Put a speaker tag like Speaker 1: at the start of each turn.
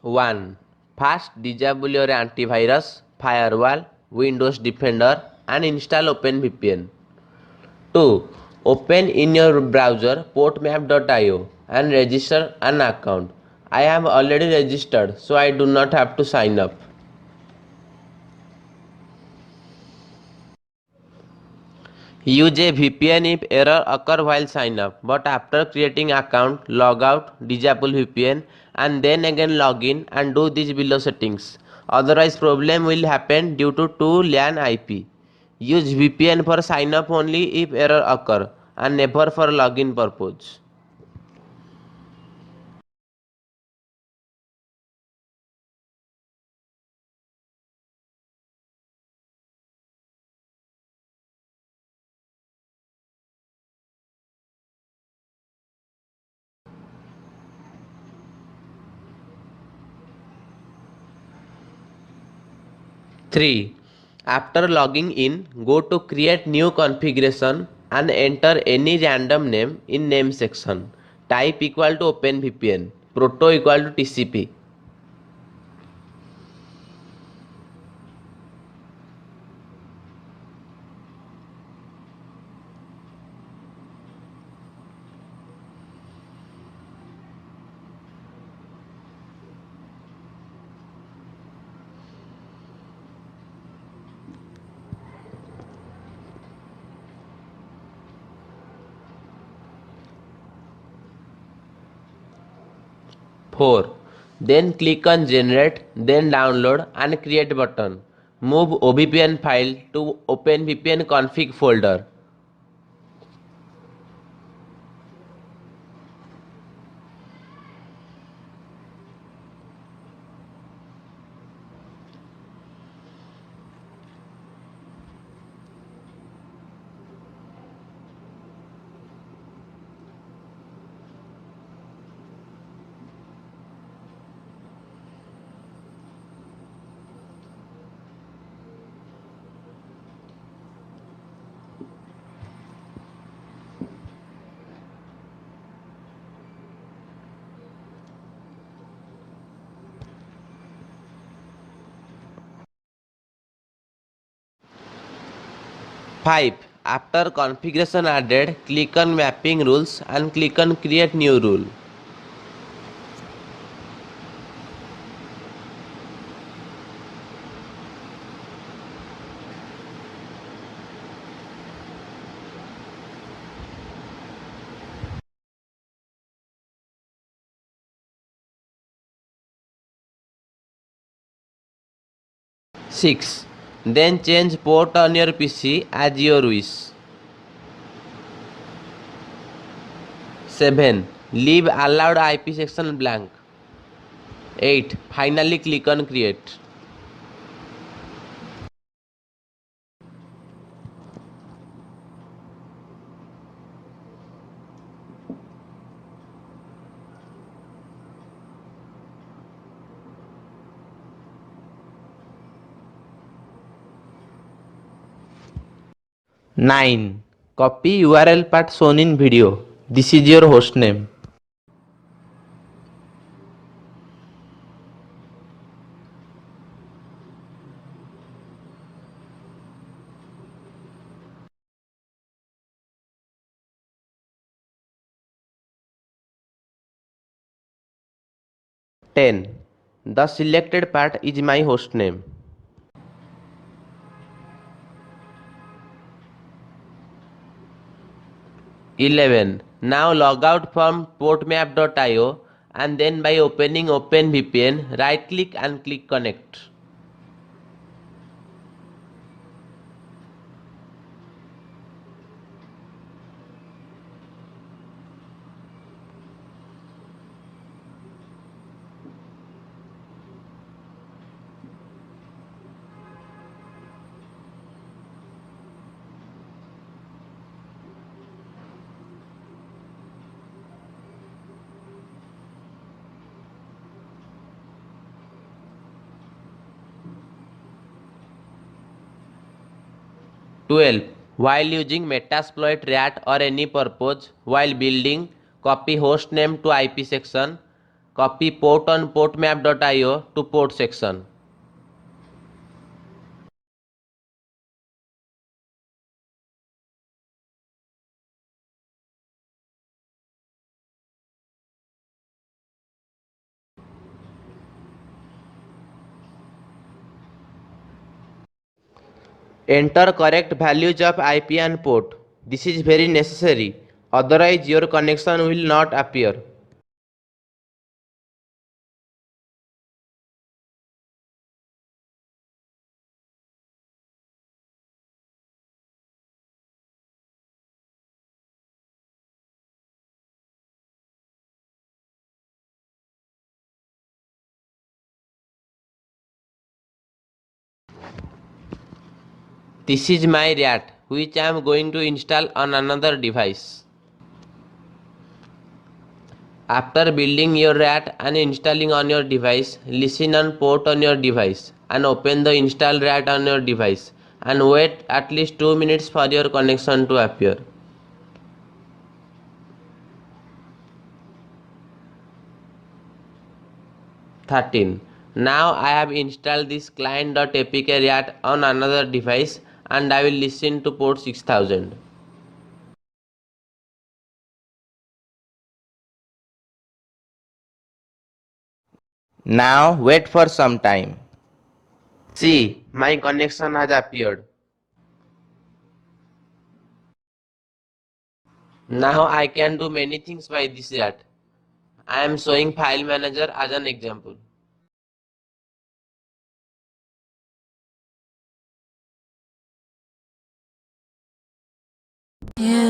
Speaker 1: 1. First, disable your antivirus, firewall, Windows Defender and install OpenVPN. 2. Open in your browser portmap.io and register an account. I have already registered, so I do not have to sign up. Use a VPN if error occur while sign up, but after creating account, log out, disable VPN and then again log in and do these below settings. Otherwise problem will happen due to 2 LAN IP. Use VPN for sign up only if error occur and never for login purpose. Three. After logging in, go to create new configuration and enter any random name in name section. Type equal to OpenVPN, proto equal to TCP. 4. Then click on generate, then download and create button. Move OVPN file to OpenVPN config folder. Five. After configuration added, click on mapping rules and click on create new rule. Six. Then change port on your PC as your wish. 7. Leave allowed IP section blank. 8. Finally click on create. Nine. Copy URL path shown in video. This is your hostname. 10. The selected path is my hostname. 11. Now log out from portmap.io and then by opening OpenVPN, right click and click connect. 12. While using Metasploit RAT or any purpose while building, copy hostname to IP section, copy port on portmap.io to port section. Enter correct values of IP and port. This is very necessary, otherwise your connection will not appear. This is my RAT, which I am going to install on another device. After building your RAT and installing on your device, listen on port on your device and open the install RAT on your device and wait at least 2 minutes for your connection to appear. 13. Now I have installed this client.apk RAT on another device and I will listen to port 6000.
Speaker 2: Now wait for some time.
Speaker 1: See, my connection has appeared. Now I can do many things by this RAT. I am showing file manager as an example.
Speaker 3: Yeah.